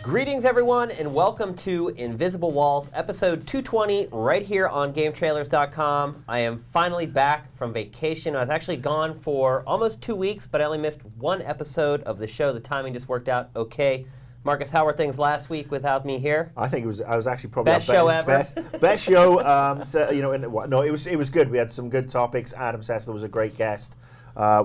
Greetings, everyone, and welcome to Invisible Walls, episode 220, right here on GameTrailers.com. I am finally back from vacation. I was actually gone for almost 2 weeks, but I only missed one episode of the show. The timing just worked out okay. Marcus, how were things last week without me here? I think I was actually probably best show ever. Best show. It was good. We had some good topics. Adam Sessler was a great guest.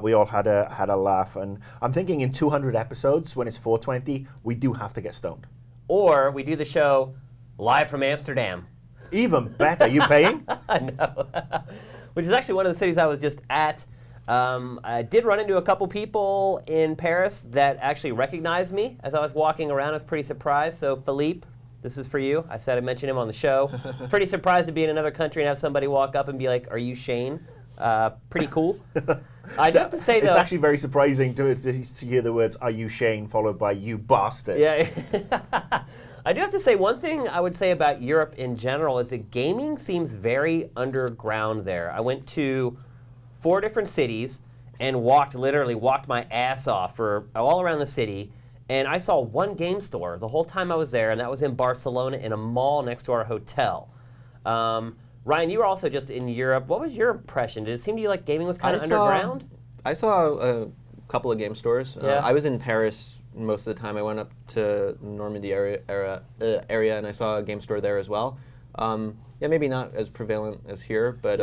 We all had a laugh, and I'm thinking in 200 episodes, when it's 420, we do have to get stoned. Or we do the show live from Amsterdam. Even better. You paying? No. Which is actually one of the cities I was just at. I did run into a couple people in Paris that actually recognized me as I was walking around. I was pretty surprised. So Philippe, this is for you. I said I'd mention him on the show. I was pretty surprised to be in another country and have somebody walk up and be like, "Are you Shane?" Pretty cool. I do have to say, though, it's actually very surprising to hear the words "Are you Shane?" followed by "You bastard." Yeah. I do have to say, one thing I would say about Europe in general is that gaming seems very underground there. I went to 4 different cities and literally walked my ass off for all around the city, and I saw one game store the whole time I was there, and that was in Barcelona in a mall next to our hotel. Ryan, you were also just in Europe. What was your impression? Did it seem to you like gaming was kind of underground? I saw a couple of game stores. Yeah. I was in Paris most of the time. I went up to Normandy area and I saw a game store there as well. Maybe not as prevalent as here, but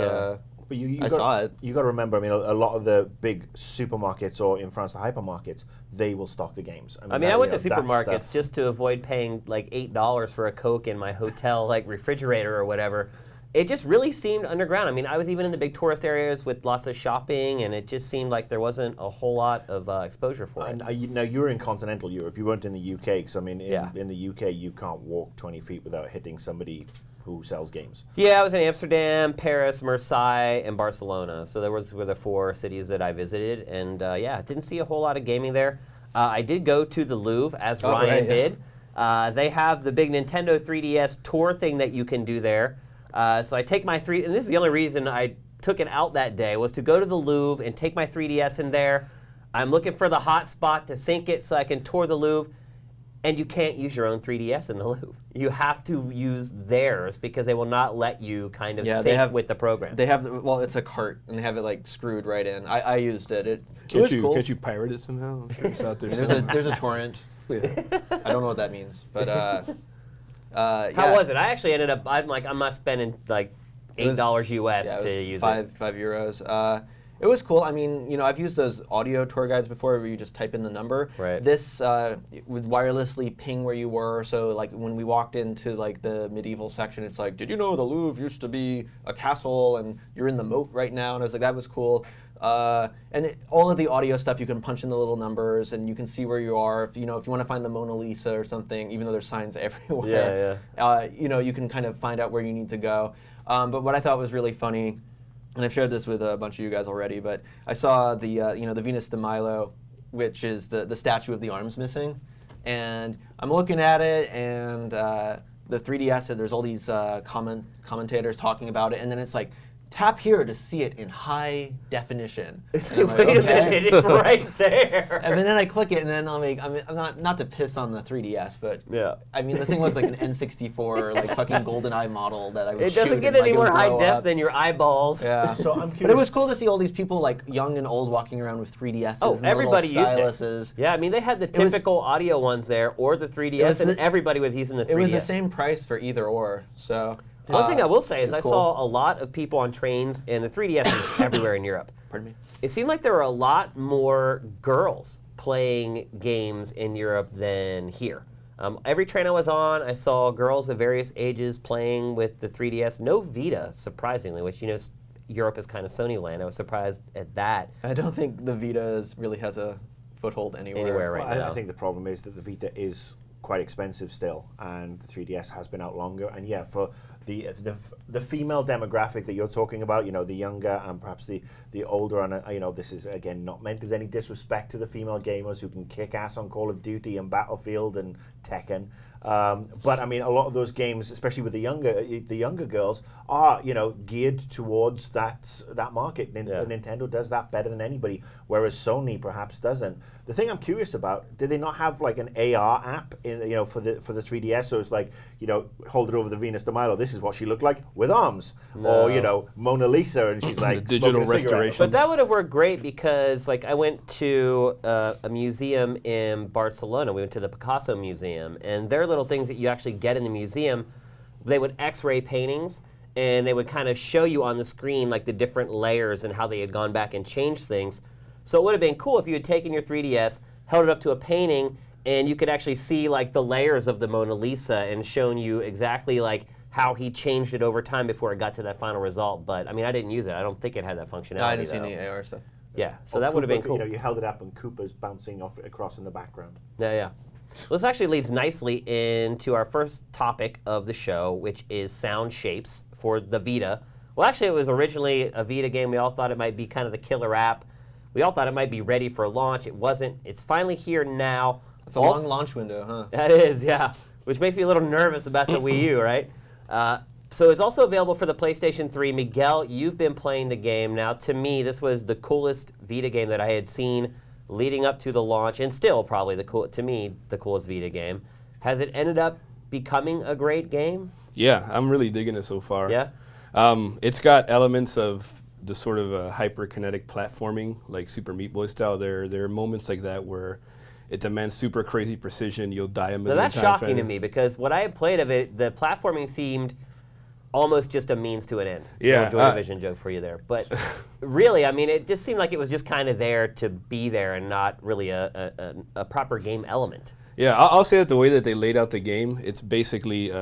But I saw it. You got to remember, I mean, a lot of the big supermarkets, or in France, the hypermarkets, they will stock the games. I went to supermarkets just to avoid paying like $8 for a Coke in my hotel like refrigerator or whatever. It just really seemed underground. I mean, I was even in the big tourist areas with lots of shopping, and it just seemed like there wasn't a whole lot of exposure for it. Now, you were in continental Europe. You weren't in the UK, because, I mean, Yeah. in the UK, you can't walk 20 feet without hitting somebody who sells games. Yeah, I was in Amsterdam, Paris, Marseille, and Barcelona. So those were the 4 cities that I visited. And didn't see a whole lot of gaming there. I did go to the Louvre, as Ryan did. They have the big Nintendo 3DS tour thing that you can do there. So I take my and this is the only reason I took it out that day, was to go to the Louvre and take my 3DS in there. I'm looking for the hot spot to sync it so I can tour the Louvre. And you can't use your own 3DS in the Louvre. You have to use theirs because they will not let you kind of sync with the program. They have, it's a cart, and they have it like screwed right in. I used it. It was cool. Can't you pirate it somehow? I'm sure it's out there there's a torrent. Yeah. I don't know what that means, but How was it? I actually ended up, I'm not spending like $8 US to use it. 5 euros. It was cool. I mean, I've used those audio tour guides before where you just type in the number. Right. This would wirelessly ping where you were. So like when we walked into like the medieval section, it's like, did you know the Louvre used to be a castle and you're in the moat right now? And I was like, that was cool. All of the audio stuff, you can punch in the little numbers and you can see where you are. If you want to find the Mona Lisa or something, even though there's signs everywhere, you can kind of find out where you need to go. But what I thought was really funny, and I've shared this with a bunch of you guys already, but I saw the the Venus de Milo, which is the statue of the arms missing, and I'm looking at it, and the 3DS, there's all these commentators talking about it, and then it's like, tap here to see it in high definition. Wait a minute, it's right there. And then I click it, and then I'm not to piss on the 3DS, but yeah. I mean, the thing looked like an N64, like fucking GoldenEye model that I was It doesn't get any more high def than your eyeballs. Yeah. So I'm curious. But it was cool to see all these people, like young and old, walking around with 3DSs. Oh, and everybody used styluses. it. Yeah, I mean, they had the typical audio ones there, or the 3DS, and everybody was using the 3DS. It was the same price for either or, so... One thing I will say is I cool. saw a lot of people on trains, and the 3DS is everywhere in Europe. Pardon me? It seemed like there were a lot more girls playing games in Europe than here. Every train I was on, I saw girls of various ages playing with the 3DS. No Vita, surprisingly, which, Europe is kind of Sony land. I was surprised at that. I don't think the Vita really has a foothold anywhere right now. I think the problem is that the Vita is quite expensive still, and the 3DS has been out longer. And yeah, for the female demographic that you're talking about, the younger and perhaps the older, and this is again not meant as any disrespect to the female gamers who can kick ass on Call of Duty and Battlefield and Tekken. But I mean, a lot of those games, especially with the younger girls, are geared towards that market. Nintendo does that better than anybody, whereas Sony perhaps doesn't. The thing I'm curious about: did they not have like an AR app for the 3DS? So it's like hold it over the Venus de Milo. This is what she looked like with arms, or Mona Lisa, and she's like digital restoration. But that would have worked great because like I went to a museum in Barcelona. We went to the Picasso Museum, and their little things that you actually get in the museum, they would X-ray paintings, and they would kind of show you on the screen like the different layers and how they had gone back and changed things. So it would have been cool if you had taken your 3DS, held it up to a painting, and you could actually see like the layers of the Mona Lisa and shown you exactly like how he changed it over time before it got to that final result. But I mean, I didn't use it. I don't think it had that functionality. No, I didn't see any AR stuff. Yeah, so that would have been cool. You held it up and Koopa's bouncing off across in the background. Yeah. Well, this actually leads nicely into our first topic of the show, which is sound shapes for the Vita. Well, actually, it was originally a Vita game. We all thought it might be kind of the killer app. We all thought it might be ready for launch. It wasn't. It's finally here now. It's a long launch window, huh? That is, yeah. Which makes me a little nervous about the Wii U, right? So it's also available for the PlayStation 3. Miguel, you've been playing the game. Now, to me, this was the coolest Vita game that I had seen leading up to the launch, and still probably the coolest Vita game. Has it ended up becoming a great game? Yeah, I'm really digging it so far. Yeah? It's got elements of the sort of hyperkinetic platforming, like Super Meat Boy style. There are moments like that where it demands super crazy precision. You'll die a million times. Now that's shocking to me because what I had played of it, the platforming seemed almost just a means to an end. Yeah. Joy Division joke for you there. But really, I mean, it just seemed like it was just kind of there to be there and not really a proper game element. Yeah, I'll say that the way that they laid out the game, it's basically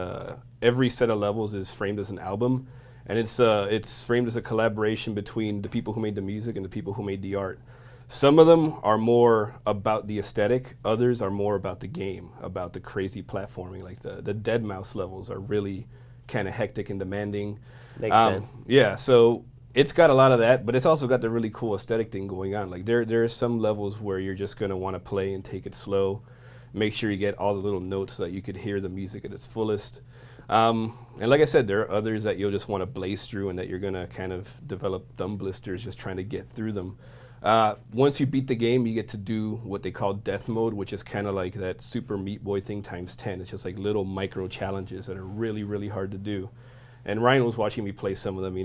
every set of levels is framed as an album, and it's framed as a collaboration between the people who made the music and the people who made the art. Some of them are more about the aesthetic, others are more about the game, about the crazy platforming. Like the Dead Mouse levels are really kind of hectic and demanding. Makes sense. Yeah, so it's got a lot of that, but it's also got the really cool aesthetic thing going on. Like there are some levels where you're just going to want to play and take it slow, make sure you get all the little notes so that you could hear the music at its fullest. And like I said, there are others that you'll just want to blaze through and that you're going to kind of develop thumb blisters just trying to get through them. Once you beat the game, you get to do what they call death mode, which is kind of like that Super Meat Boy thing times 10. It's just like little micro challenges that are really, really hard to do. And Ryan was watching me play some of them.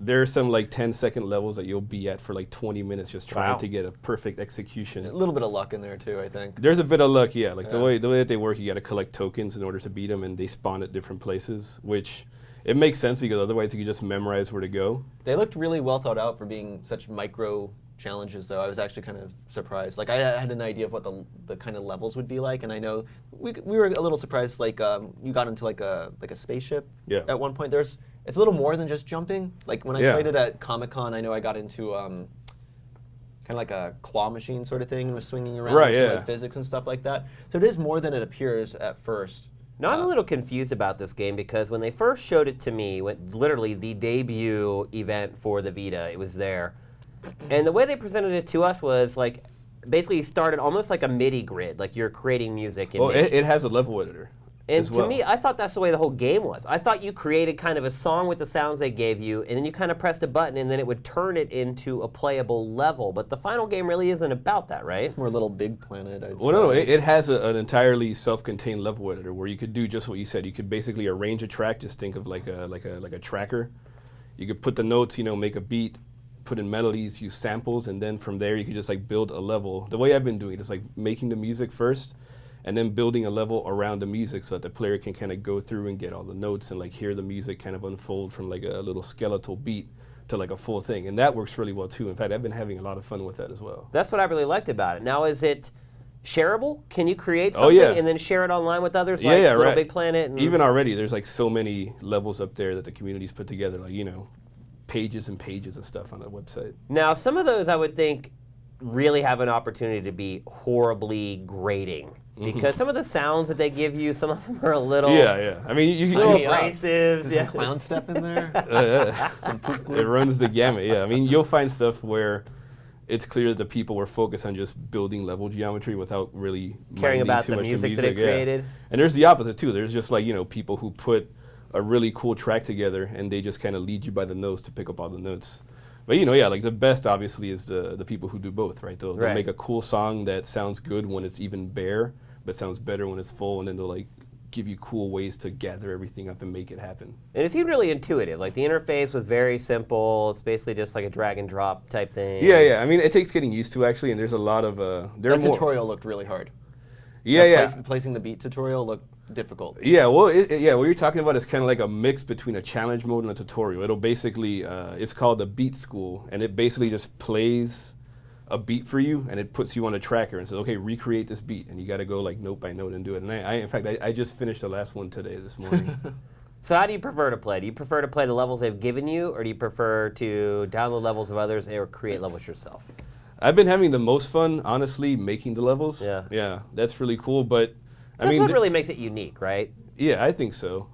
There are some like 10-second levels that you'll be at for like 20 minutes just trying to get a perfect execution. A little bit of luck in there too, I think. There's a bit of luck, yeah. Like the way that they work, you got to collect tokens in order to beat them, and they spawn at different places, which it makes sense because otherwise you could just memorize where to go. They looked really well thought out for being such micro challenges, though. I was actually kind of surprised. Like I had an idea of what the kind of levels would be like, and I know we were a little surprised. Like you got into like a spaceship at one point. It's a little more than just jumping. Like when I played it at Comic-Con, I know I got into kind of like a claw machine sort of thing and was swinging around like physics and stuff like that. So it is more than it appears at first. Now, I'm a little confused about this game because when they first showed it to me, literally the debut event for the Vita, it was there. And the way they presented it to us was like, basically started almost like a MIDI grid, like you're creating music. It has a level editor. And to me, I thought that's the way the whole game was. I thought you created kind of a song with the sounds they gave you, and then you kind of pressed a button, and then it would turn it into a playable level. But the final game really isn't about that, right? It's more Little Big Planet, I'd say. Well, no, it has an entirely self-contained level editor where you could do just what you said. You could basically arrange a track. Just think of like a tracker. You could put the notes, make a beat, put in melodies, use samples, and then from there you could just like build a level. The way I've been doing it is like making the music first, and then building a level around the music so that the player can kind of go through and get all the notes and like hear the music kind of unfold from like a little skeletal beat to like a full thing. And that works really well too. In fact, I've been having a lot of fun with that as well. That's what I really liked about it. Now, is it shareable? Can you create something and then share it online with others like Little Big Planet? And even already, there's like so many levels up there that the community's put together, like, pages and pages of stuff on the website. Now, some of those I would think really have an opportunity to be horribly grating. because some of the sounds that they give you, some of them are a little, Yeah. I mean, you a little Sign me up. abrasive. There's Yeah. some clown stuff in there. Some poop it runs the gamut. Yeah, I mean, you'll find stuff where it's clear that the people were focused on just building level geometry without really Caring minding about too the much music to that it music. created. And there's the opposite too. There's just like, people who put a really cool track together and they just kind of lead you by the nose to pick up all the notes. But like the best obviously is the people who do both, right? They'll make a cool song that sounds good when it's even bare, but sounds better when it's full, and then they'll like give you cool ways to gather everything up and make it happen. And it seemed really intuitive. Like the interface was very simple. It's basically just like a drag and drop type thing. Yeah. I mean, it takes getting used to actually, and there's a lot of The tutorial looked really hard. Placing the beat tutorial looked difficult. Yeah, well, what you're talking about is kind of like a mix between a challenge mode and a tutorial. It'll basically, it's called a beat school, and it basically just plays a beat for you, and it puts you on a tracker and says, okay, recreate this beat, and you got to go like note by note and do it. And in fact, I just finished the last one this morning. So how do you prefer to play? Do you prefer to play the levels they've given you, or do you prefer to download levels of others or create levels yourself? I've been having the most fun, honestly, making the levels. Yeah, that's really cool, but That's what really makes it unique, right? Yeah, I think so.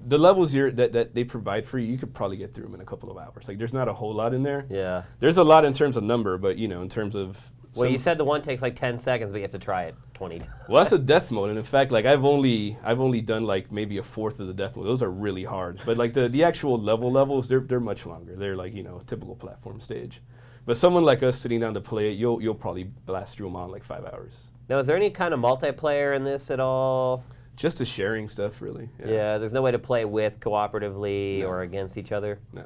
The levels that they provide for you could probably get through them in a couple of hours. Like, there's not a whole lot in there. Yeah. There's a lot in terms of number, but in terms of. Well, you said the one takes like 10 seconds, but you have to try it 20 times. Well, that's a death mode, and in fact, like I've only done like maybe a fourth of the death mode. Those are really hard, but like the actual levels, they're much longer. They're like a typical platform stage. But someone like us sitting down to play it, you'll probably blast through them on like 5 hours. Now, is there any kind of multiplayer in this at all? Just the sharing stuff, really. Yeah, there's no way to play with cooperatively or against each other? No.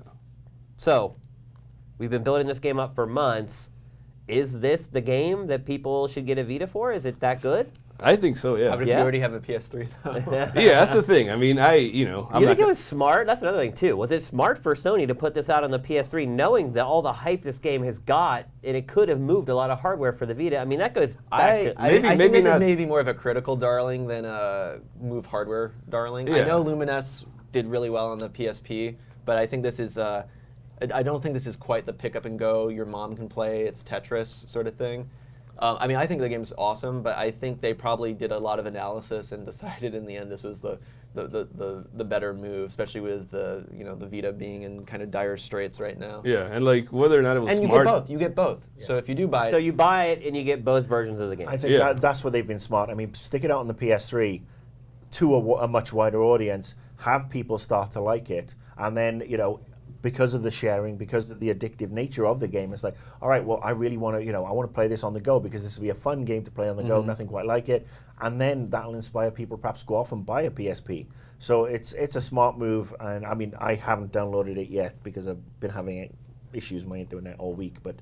So, we've been building this game up for months. Is this the game that people should get a Vita for? Is it that good? I think so, yeah. How about if you already have a PS3, though? Yeah, that's the thing. I mean, You think it was smart? That's another thing, too. Was it smart for Sony to put this out on the PS3 knowing that all the hype this game has got, and it could have moved a lot of hardware for the Vita? I mean, that goes back to... I think this is maybe more of a critical darling than a move hardware darling. Yeah. I know Lumines did really well on the PSP, but I think this is... I don't think this is quite the pick up and go, your mom can play, it's Tetris sort of thing. I mean, I think the game's awesome, but I think they probably did a lot of analysis and decided in the end this was the better move, especially with the Vita being in kind of dire straits right now. Yeah, and like whether or not it was and smart. you get both. Yeah. So if you do buy it, So you buy it and you get both versions of the game. I think that's where they've been smart. I mean, stick it out on the PS3 to a much wider audience, have people start to like it, and then because of the sharing, because of the addictive nature of the game, it's like, all right, well, I really want to, I want to play this on the go because this will be a fun game to play on the go. Nothing quite like it, and then that'll inspire people to perhaps go off and buy a PSP. So it's a smart move, and I mean, I haven't downloaded it yet because I've been having issues with my internet all week, but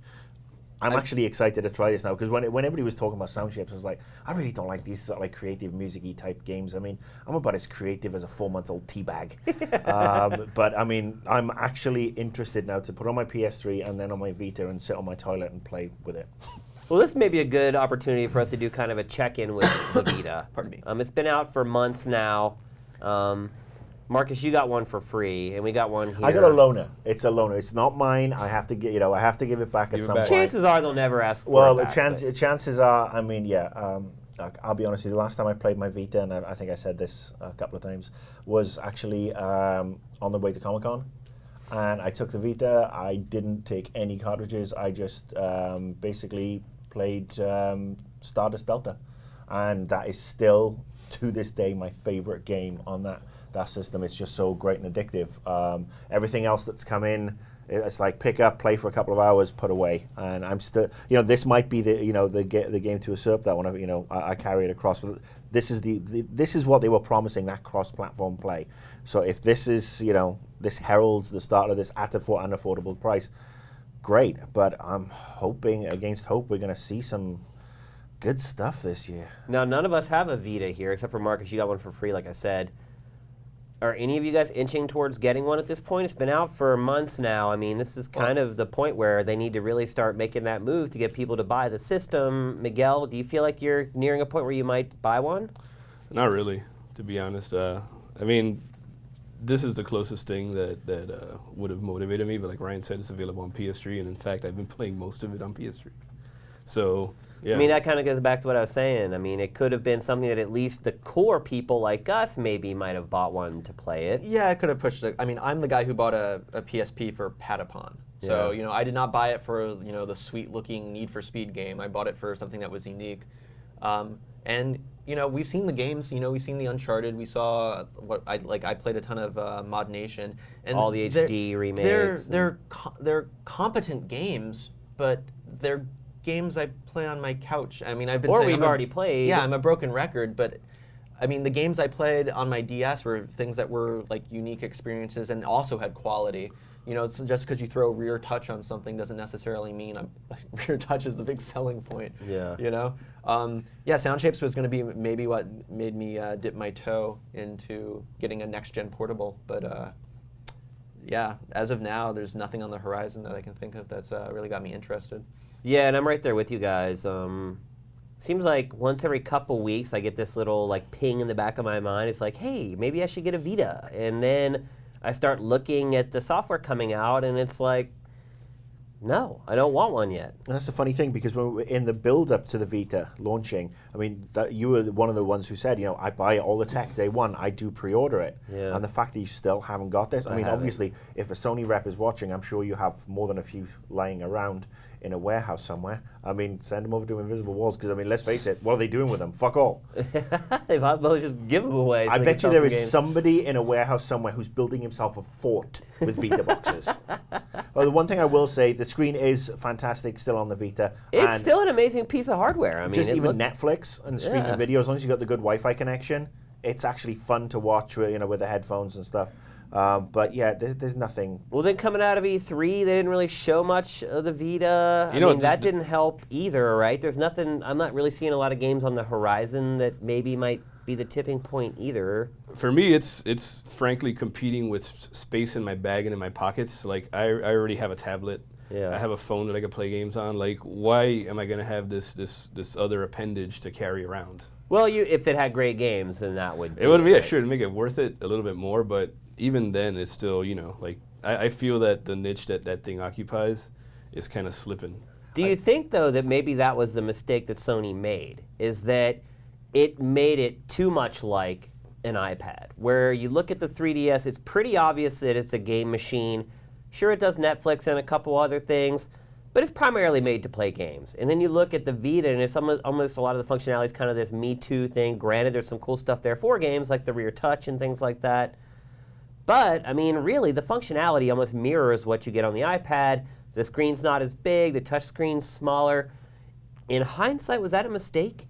I'm actually excited to try this now because when everybody was talking about sound shapes, I was like, I really don't like these sort of like creative music-y type games. I mean, I'm about as creative as a 4-month-old teabag. But I mean, I'm actually interested now to put on my PS3 and then on my Vita and sit on my toilet and play with it. Well, this may be a good opportunity for us to do kind of a check-in with the Vita. Pardon me. It's been out for months now. Marcus, you got one for free, and we got one here. I got a loaner. It's a loaner. It's not mine. I have to get, I have to give it back at some point. Chances are they'll never ask for well, it back. chances are, I mean, I'll be honest with you. The last time I played my Vita, and I think I said this a couple of times, was actually on the way to Comic-Con. And I took the Vita. I didn't take any cartridges. I just basically played Stardust Delta. And that is still, to this day, my favorite game on that system. It's just so great and addictive. Everything else that's come in, it's like pick up, play for a couple of hours, put away. And I'm still, this might be the game to usurp that one. I carry it across. But this is this is what they were promising, that cross-platform play. So if this is, this heralds the start of this at an affordable price, great. But I'm hoping against hope we're going to see some good stuff this year. Now, none of us have a Vita here, except for Marcus. You got one for free, like I said. Are any of you guys inching towards getting one at this point? It's been out for months now. I mean, this is kind of the point where they need to really start making that move to get people to buy the system. Miguel, do you feel like you're nearing a point where you might buy one? Not really, to be honest. I mean, this is the closest thing that would have motivated me, but like Ryan said, it's available on PS3, and in fact, I've been playing most of it on PS3. So, yeah. I mean, that kind of goes back to what I was saying. I mean, it could have been something that at least the core people like us maybe might have bought one to play it. Yeah, I could have pushed it. I mean, I'm the guy who bought a PSP for Patapon. So, Yeah. I did not buy it for, the sweet-looking Need for Speed game. I bought it for something that was unique. And, we've seen the games. We've seen the Uncharted. We saw I played a ton of Mod Nation. And All the HD remakes. They're competent games, but they're games I play on my couch. I mean, I've been Or saying we've already played. Yeah, I'm a broken record, but I mean, the games I played on my DS were things that were like unique experiences and also had quality. It's just because you throw rear touch on something doesn't necessarily mean rear touch is the big selling point. Yeah. Sound Shapes was going to be maybe what made me dip my toe into getting a next-gen portable, but as of now, there's nothing on the horizon that I can think of that's really got me interested. Yeah, and I'm right there with you guys. Seems like once every couple weeks I get this little like ping in the back of my mind. It's like, hey, maybe I should get a Vita. And then I start looking at the software coming out, and it's like, no, I don't want one yet. And that's the funny thing, because when we were in the build-up to the Vita launching, I mean, you were one of the ones who said, I buy all the tech day one, I do pre-order it. Yeah. And the fact that you still haven't got this, I mean, haven't. obviously, if a Sony rep is watching, I'm sure you have more than a few lying around in a warehouse somewhere. I mean, send them over to Invisible Walls, because, I mean, let's face it, what are they doing with them? Fuck all. They've probably just give them away. So I they bet can you sell there some is games. somebody in a warehouse somewhere who's building himself a fort with Vita boxes. Well, the one thing I will say, the screen is fantastic still on the Vita. It's and still an amazing piece of hardware. I mean, just it even looked- Netflix and streaming Yeah. video, as long as you've got the good Wi-Fi connection, it's actually fun to watch with, with the headphones and stuff. But yeah, there's nothing. Well, then coming out of E3, they didn't really show much of the Vita. I know, mean, that didn't help either, right? There's nothing, I'm not really seeing a lot of games on the horizon that maybe might be the tipping point either. For me, it's frankly competing with space in my bag and in my pockets. Like, I already have a tablet. Yeah. I have a phone that I can play games on. Like, why am I going to have this other appendage to carry around? Well, if it had great games, then that would It would be, yeah, sure, to make it worth it a little bit more, but even then, it's still, like, I feel that the niche that thing occupies is kind of slipping. Do you think, though, that maybe that was the mistake that Sony made, is that it made it too much like an iPad, where you look at the 3DS, it's pretty obvious that it's a game machine. Sure, it does Netflix and a couple other things, but it's primarily made to play games. And then you look at the Vita, and it's almost a lot of the functionality is kind of this Me Too thing. Granted, there's some cool stuff there for games, like the rear touch and things like that. But, I mean, really, the functionality almost mirrors what you get on the iPad. The screen's not as big, the touch screen's smaller. In hindsight, was that a mistake?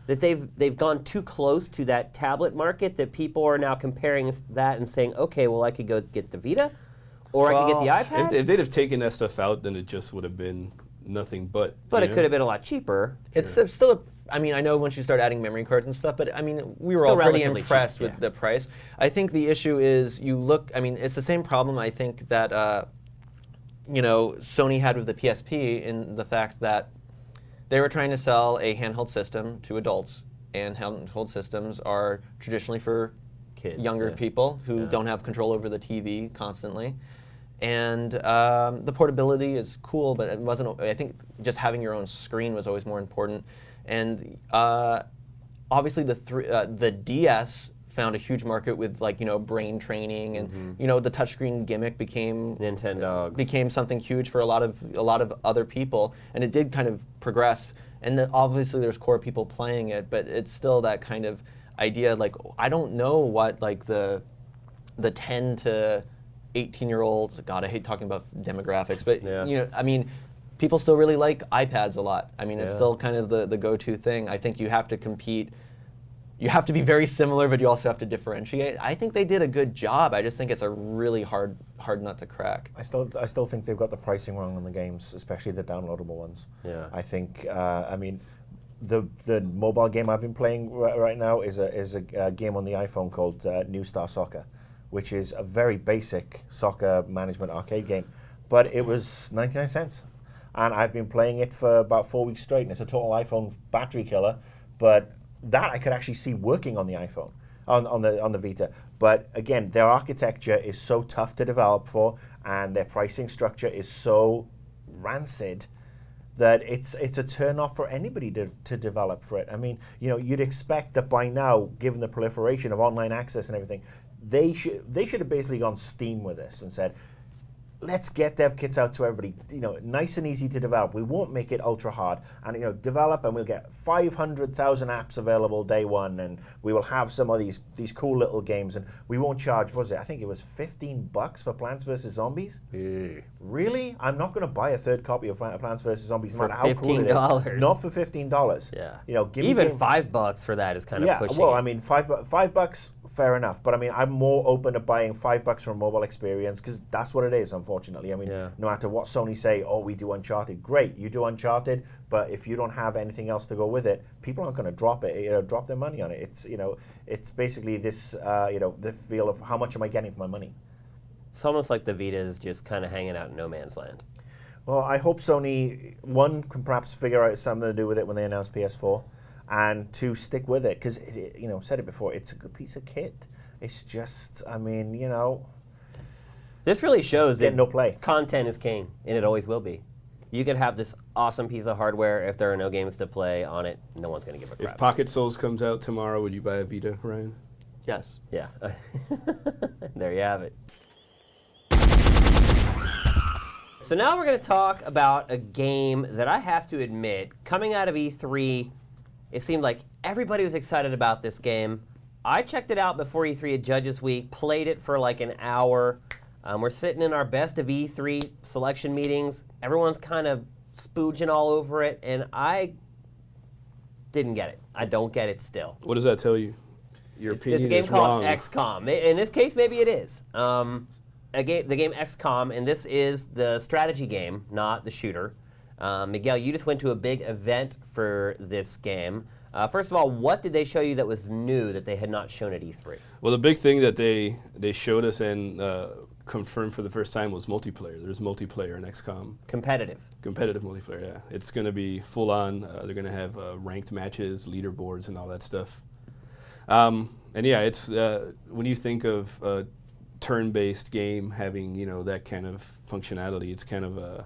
That they've gone too close to that tablet market, that people are now comparing that and saying, okay, well, I could go get the Vita, or I could get the iPad? If they'd have taken that stuff out, then it just would have been nothing but. But it could have been a lot cheaper. It's still, I mean, I know once you start adding memory cards and stuff, but I mean, we were Still all pretty relatively impressed cheap, with the price. I think the issue is I mean, it's the same problem I think that, Sony had with the PSP, in the fact that they were trying to sell a handheld system to adults, and handheld systems are traditionally for Kids, younger yeah. people who don't have control over the TV constantly. And the portability is cool, but it wasn't. I think just having your own screen was always more important. And obviously, the DS found a huge market with brain training, and the touchscreen gimmick became something huge for a lot of other people, and it did kind of progress. And obviously, there's core people playing it, but it's still that kind of idea. Like, I don't know what the 10 to 18-year-olds, God, I hate talking about demographics, but I mean, people still really like iPads a lot. I mean, it's still kind of the go-to thing. I think you have to compete. You have to be very similar, but you also have to differentiate. I think they did a good job. I just think it's a really hard nut to crack. I still think they've got the pricing wrong on the games, especially the downloadable ones. Yeah. I think, I mean, the mobile game I've been playing right now is a game on the iPhone called New Star Soccer, which is a very basic soccer management arcade game, but it was 99 cents. And I've been playing it for about 4 weeks straight, and it's a total iPhone battery killer, but that I could actually see working on the iPhone, on the Vita. But again, their architecture is so tough to develop for, and their pricing structure is so rancid that it's a turn off for anybody to develop for it. I mean, you know, you'd expect that by now, given the proliferation of online access and everything, they should have basically gone Steam with this and said, let's get dev kits out to everybody, you know, nice and easy to develop. We won't make it ultra hard, and you know, develop, and we'll get 500,000 apps available day one, and we will have some of these cool little games, and we won't charge. What was it? I think it was $15 for Plants vs Zombies. Really? I'm not going to buy a third copy of Plants vs Zombies, no matter how cool it is. Not for $15. Yeah. You know, even $5 for that is kind of pushing. Well, I mean, $5, fair enough. But I mean, I'm more open to buying $5 for a mobile experience because that's what it is. Unfortunately, I mean, no matter what Sony say, oh, we do Uncharted. Great, you do Uncharted, but if you don't have anything else to go with it, people aren't going to drop it. You know, drop their money on it. It's, you know, it's basically this, you know, the feel of how much am I getting for my money. It's almost like the Vita is just kind of hanging out in no man's land. Well, I hope Sony, one, can perhaps figure out something to do with it when they announce PS4, and two, stick with it, because, you know, said it before, it's a good piece of kit. It's just, I mean, you know. This really shows that no play. Content is king, and it always will be. You could have this awesome piece of hardware. If there are no games to play on it, no one's going to give a crap. If Pocket Souls comes out tomorrow, would you buy a Vita, Ryan? Yes. Yeah. There you have it. So now we're going to talk about a game that I have to admit, coming out of E3, it seemed like everybody was excited about this game. I checked it out before E3 at Judges Week, played it for like an hour. We're sitting in our best of E3 selection meetings. Everyone's kind of spooging all over it, and I didn't get it. I don't get it still. What does that tell you? Your opinion It's a game is called wrong. XCOM. In this case, maybe it is. The game XCOM, and this is the strategy game, not the shooter. Miguel, you just went to a big event for this game. First of all, what did they show you that was new that they had not shown at E3? Well, the big thing that they showed us and confirmed for the first time was multiplayer. There's multiplayer in XCOM. Competitive. Competitive multiplayer, yeah. It's going to be full on. They're going to have ranked matches, leaderboards, and all that stuff. And yeah, it's when you think of a turn-based game having, you know, that kind of functionality, it's kind of a,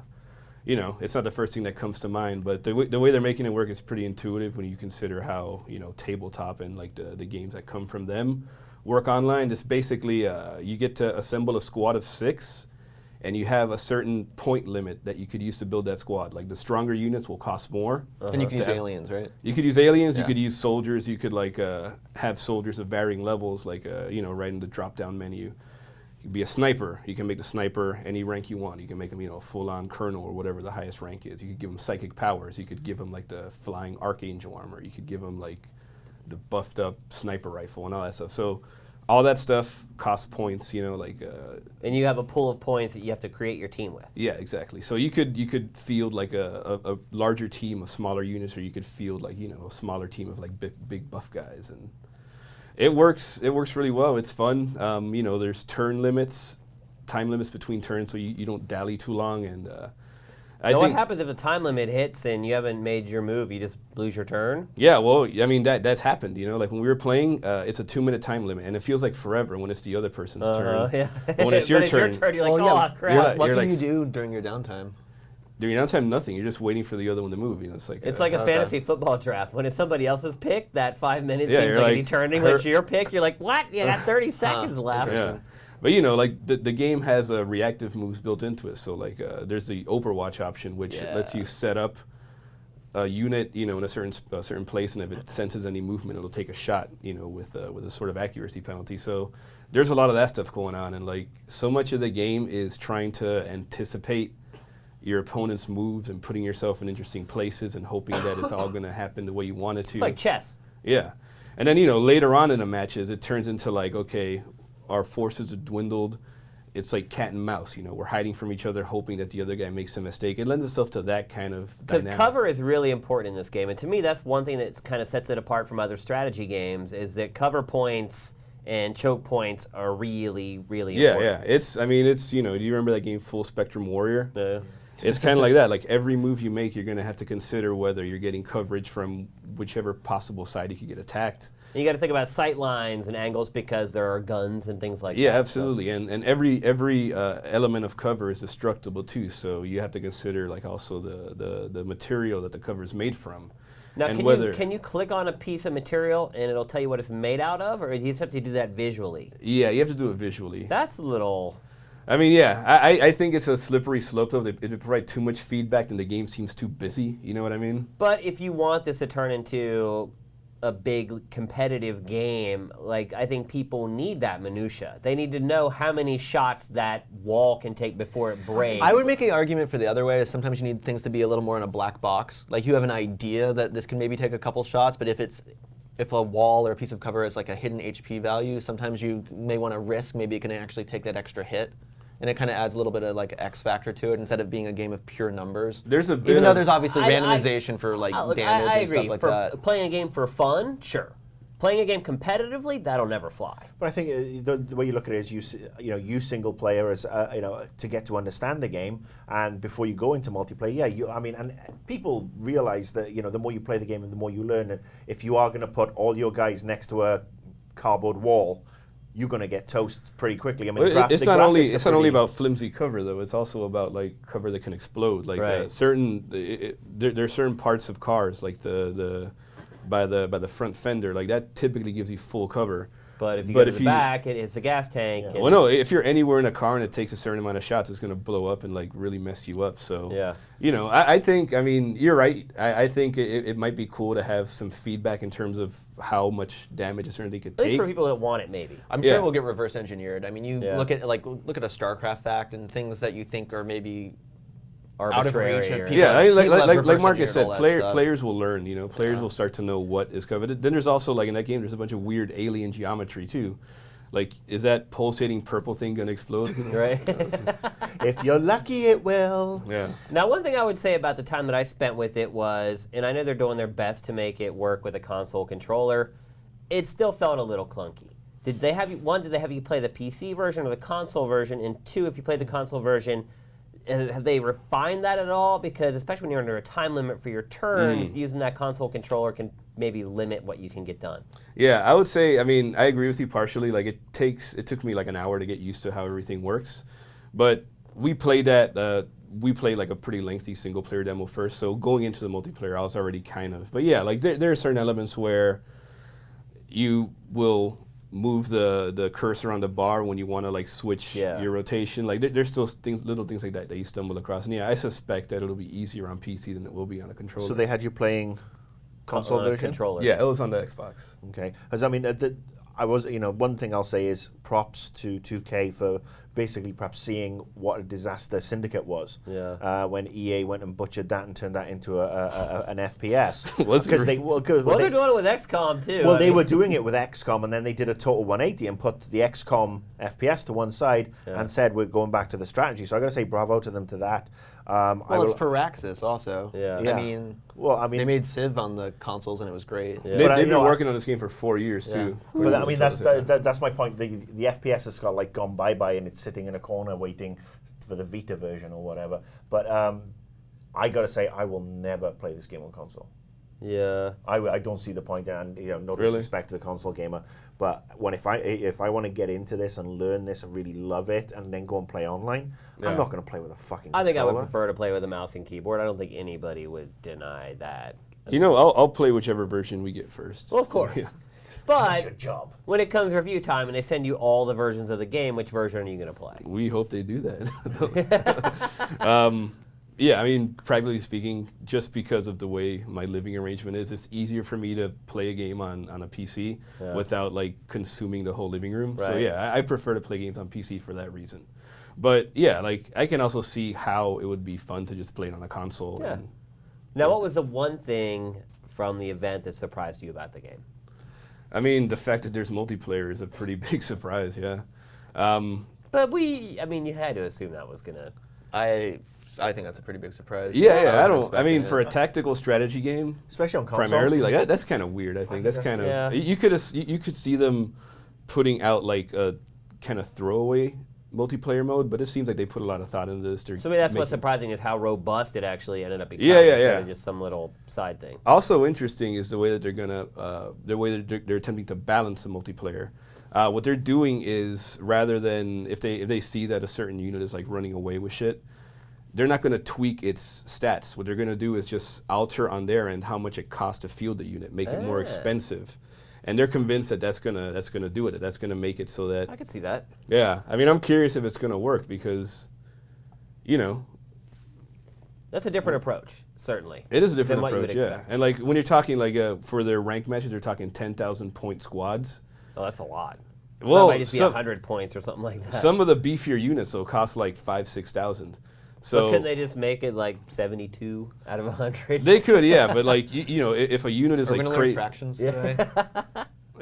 you know, it's not the first thing that comes to mind, but the way they're making it work is pretty intuitive when you consider how, you know, tabletop and like the games that come from them work online. It's basically you get to assemble a squad of 6, and you have a certain point limit that you could use to build that squad. Like the stronger units will cost more. And you can use aliens, right? You could use aliens. Yeah. You could use soldiers. You could like have soldiers of varying levels, like you know, right in the drop-down menu. You could be a sniper. You can make the sniper any rank you want. You can make them, you know, full-on colonel or whatever the highest rank is. You could give them psychic powers. You could give them like the flying archangel armor. You could give them like the buffed-up sniper rifle and all that stuff. So all that stuff costs points, you know, like. And you have a pool of points that you have to create your team with. Yeah, exactly. So you could field like a larger team of smaller units, or you could field like, you know, a smaller team of like big buff guys, and it works really well. It's fun. You know, there's turn limits, time limits between turns, so you don't dally too long. And I think what happens if the time limit hits and you haven't made your move? You just lose your turn? Yeah, well, I mean, that's happened, you know? Like, when we were playing, it's a 2-minute time limit, and it feels like forever when it's the other person's turn. Yeah. But when it's your turn, you're like, oh, crap. What you're can like you do during your downtime? during your downtime, nothing. You're just waiting for the other one to move, you know? It's like a fantasy football draft. When it's somebody else's pick, that 5 minutes Yeah, seems you're like an like, eternity. When it's your pick, you're like, what? You got 30 seconds left. Yeah. But you know, like the game has reactive moves built into it. So like there's the Overwatch option, which lets you set up a unit, you know, in a certain place, and if it senses any movement, it'll take a shot, you know, with a sort of accuracy penalty. So there's a lot of that stuff going on, and like so much of the game is trying to anticipate your opponent's moves and putting yourself in interesting places and hoping that it's all going to happen the way you want it to. It's like chess. Yeah. And then, you know, later on in the matches, it turns into like, okay, our forces have dwindled. It's like cat and mouse, you know, we're hiding from each other, hoping that the other guy makes a mistake. It lends itself to that kind of Because dynamic. cover is really important in this game, and to me, that's one thing that kind of sets it apart from other strategy games, is that cover points and choke points are really, really important. Yeah. It's, I mean, it's, you know, do you remember that game Full Spectrum Warrior? It's kind of like that. Like every move you make, you're going to have to consider whether you're getting coverage from whichever possible side you could get attacked. And you got to think about sight lines and angles because there are guns and things like that. Yeah, absolutely. So. And every element of cover is destructible too. So you have to consider like also the material that the cover is made from. Now, can you click on a piece of material and it'll tell you what it's made out of, or do you just have to do that visually? Yeah, you have to do it visually. That's a little... I mean, yeah, I think it's a slippery slope, though. If you provide too much feedback, then the game seems too busy. You know what I mean? But if you want this to turn into a big competitive game, like, I think people need that minutia. They need to know how many shots that wall can take before it breaks. I would make an argument for the other way, is sometimes you need things to be a little more in a black box. Like, you have an idea that this can maybe take a couple shots, but if a wall or a piece of cover is like a hidden HP value, sometimes you may want to risk maybe it can actually take that extra hit. And it kind of adds a little bit of like X factor to it instead of being a game of pure numbers. There's a bit even though there's obviously randomization for like damage I and agree. stuff like that. Playing a game for fun, sure. Playing a game competitively, that'll never fly. But I think the way you look at it is you single player as to get to understand the game, and before you go into multiplayer, and people realize that the more you play the game and the more you learn. And if you are going to put all your guys next to a cardboard wall, you're going to get toast pretty quickly. I mean, it's not only about flimsy cover though. It's also about like cover that can explode. Like right. there's certain parts of cars like by the front fender, like that typically gives you full cover. But if you go to the back, it's a gas tank. Yeah. Well, no, if you're anywhere in a car and it takes a certain amount of shots, it's going to blow up and like really mess you up. So, yeah. I think, I mean, you're right. I think it might be cool to have some feedback in terms of how much damage a certain thing could take. At least for people that want it, maybe. I'm sure it will get reverse engineered. I mean, you look at a StarCraft fact and things that you think are maybe arbitrary. Out of reach of people. Yeah, like Marcus said, players will learn. Players will start to know what is covered. Then there's also like in that game, there's a bunch of weird alien geometry too. Like, is that pulsating purple thing gonna explode? Right. If you're lucky, it will. Yeah. Now, one thing I would say about the time that I spent with it was, and I know they're doing their best to make it work with a console controller, it still felt a little clunky. Did they have you play the PC version or the console version? And two, if you played the console version, have they refined that at all? Because especially when you're under a time limit for your turns, using that console controller can maybe limit what you can get done. Yeah, I would say, I mean, I agree with you partially. Like, it took me like an hour to get used to how everything works. But we played like a pretty lengthy single player demo first. So going into the multiplayer, I was already kind of, but yeah, like there are certain elements where you will move the cursor on the bar when you want to like switch your rotation. Like there's still little things like that you stumble across. And yeah, I suspect that it'll be easier on PC than it will be on a controller. So they had you playing console version? Controller. Yeah, it was on the Xbox. Okay. Because I mean, one thing I'll say is props to 2K for basically perhaps seeing what a disaster Syndicate was. Yeah. When EA went and butchered that and turned that into an FPS. Because they're doing it with XCOM too. Well, they were doing it with XCOM, and then they did a total 180 and put the XCOM FPS to one side and said we're going back to the strategy. So I got to say bravo to them to that. It's Firaxis also. Yeah. I mean, they made Civ on the consoles and it was great. Yeah. They've been working on this game for 4 years too. But I mean, that's my point. The FPS has got like gone bye-bye and it's sitting in a corner waiting for the Vita version or whatever. But I got to say, I will never play this game on console. Yeah. I don't see the point, and no disrespect to the console gamer, but if I want to get into this and learn this and really love it and then go and play online, I'm not going to play with a fucking controller. I think I would prefer to play with a mouse and keyboard. I don't think anybody would deny that. I'll play whichever version we get first. Well, of course. But your job. When it comes review time and they send you all the versions of the game, which version are you going to play? We hope they do that. Yeah, I mean, practically speaking, just because of the way my living arrangement is, it's easier for me to play a game on a PC without like consuming the whole living room. Right. So yeah, I prefer to play games on PC for that reason. But yeah, like I can also see how it would be fun to just play it on a console. Yeah. Now, what was the one thing from the event that surprised you about the game? I mean, the fact that there's multiplayer is a pretty big surprise, yeah. But you had to assume that was gonna. I think that's a pretty big surprise. I mean, for a tactical strategy game, especially on console, primarily, like that's kind of weird. I think that's kind of you could see them putting out like a kind of throwaway multiplayer mode, but it seems like they put a lot of thought into this. So maybe that's what's surprising is how robust it actually ended up becoming instead of just some little side thing. Also interesting is the way that they're attempting to balance the multiplayer. What they're doing is, rather than if they see that a certain unit is like running away with shit, they're not going to tweak its stats. What they're going to do is just alter on their end how much it costs to field the unit, make it more expensive. And they're convinced that that's gonna do it. That's gonna make it so that I could see that. Yeah, I mean, I'm curious if it's gonna work because, that's a different approach, certainly. It is a different than what approach, you would yeah. expect. And like when you're talking like for their ranked matches, they're talking 10,000 point squads. Oh, that's a lot. Well, that might just be 100 points or something like that. Some of the beefier units will cost like 5,000-6,000. So couldn't they just make it like 72 out of 100? They could, yeah, but like if a unit is We're like gonna learn fractions today.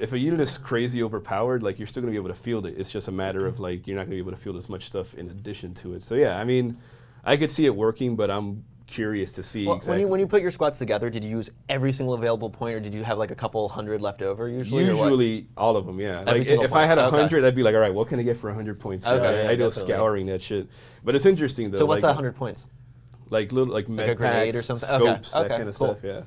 if a unit is crazy overpowered, like you're still gonna be able to field it. It's just a matter of like you're not gonna be able to field as much stuff in addition to it. So yeah, I mean, I could see it working, but I'm curious to see exactly. When you put your squads together, did you use every single available point, or did you have like a couple hundred left over usually? Usually all of them, yeah. Every Like single if I point. had 100, I'd be like, all right, what can I get for 100 points? Okay. I do definitely. scouring that shit. But it's interesting though. So what's like, that 100 points? Like little like med a grenade packs, or something? scopes, Okay, that kind of cool. stuff,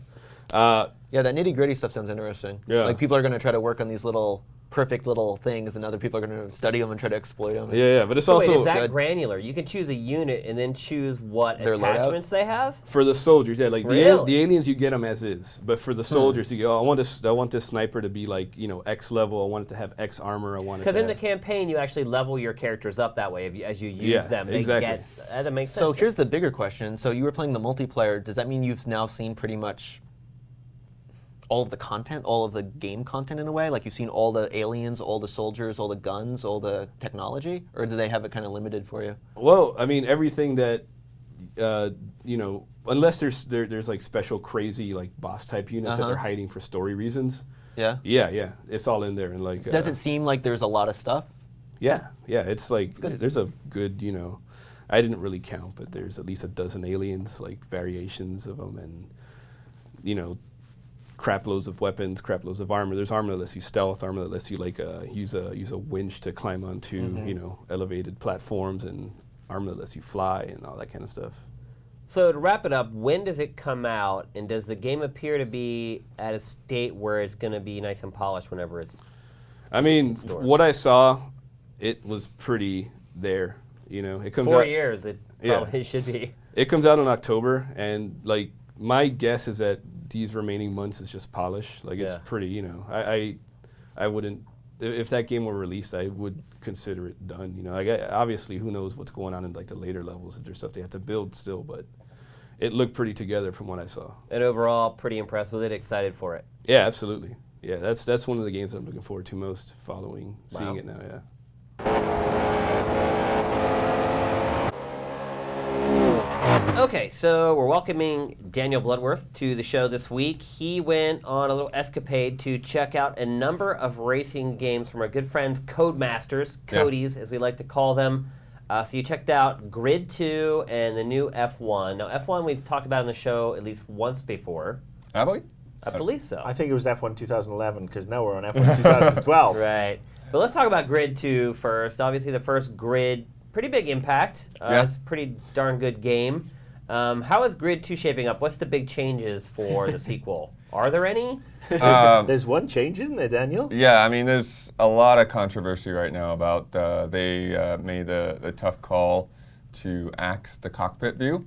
yeah. Yeah, that nitty gritty stuff sounds interesting. Yeah. Like people are going to try to work on these little perfect little things, and other people are going to study them and try to exploit them. Yeah, but it's So also wait, is that good. granular? You can choose a unit and then choose what Their loadout? attachments they have? for the soldiers, yeah. Like Really? the aliens, you get them as is, but for the soldiers, you go. I want this sniper to be like X level. I want it to have X armor. I want it. Because to in the have, campaign, you actually level your characters up that way as you use Yeah, them. They exactly. that makes sense. So here's the bigger question. So you were playing the multiplayer. Does that mean you've now seen pretty much all of the content, all of the game content in a way? Like you've seen all the aliens, all the soldiers, all the guns, all the technology? Or do they have it kind of limited for you? Well, I mean, everything that unless there's like special crazy like boss type units that they're hiding for story reasons. Yeah? Yeah, it's all in there and like. Does it seem like there's a lot of stuff? Yeah, it's like there's a good I didn't really count, but there's at least a dozen aliens, like variations of them, and crap loads of weapons, crap loads of armor. There's armor that lets you stealth, armor that lets you like use a winch to climb onto elevated platforms, and armor that lets you fly and all that kind of stuff. So to wrap it up, when does it come out, and does the game appear to be at a state where it's going to be nice and polished whenever it's? I mean, stores? what I saw, it was pretty there. It comes 4 out. years, it Yeah. probably should be. It comes out in October, and like my guess is that these remaining months is just polish. Like it's Yeah. pretty. I wouldn't. If that game were released, I would consider it done. Like obviously, who knows what's going on in like the later levels? If there's stuff they have to build still, but it looked pretty together from what I saw. And overall, pretty impressed with it, excited for it. Yeah, absolutely. Yeah, that's one of the games I'm looking forward to most. Seeing it now. Yeah. Okay, so we're welcoming Daniel Bloodworth to the show this week. He went on a little escapade to check out a number of racing games from our good friends Codemasters, Codies as we like to call them. So you checked out Grid 2 and the new F1. Now F1 we've talked about on the show at least once before. Have we? I believe so. I think it was F1 2011 because now we're on F1 2012. Right. But let's talk about Grid 2 first. Obviously the first Grid, pretty big impact. It's a pretty darn good game. How is Grid 2 shaping up? What's the big changes for the sequel? Are there any? There's one change, isn't there, Daniel? Yeah, I mean, there's a lot of controversy right now about they made the tough call to axe the cockpit view.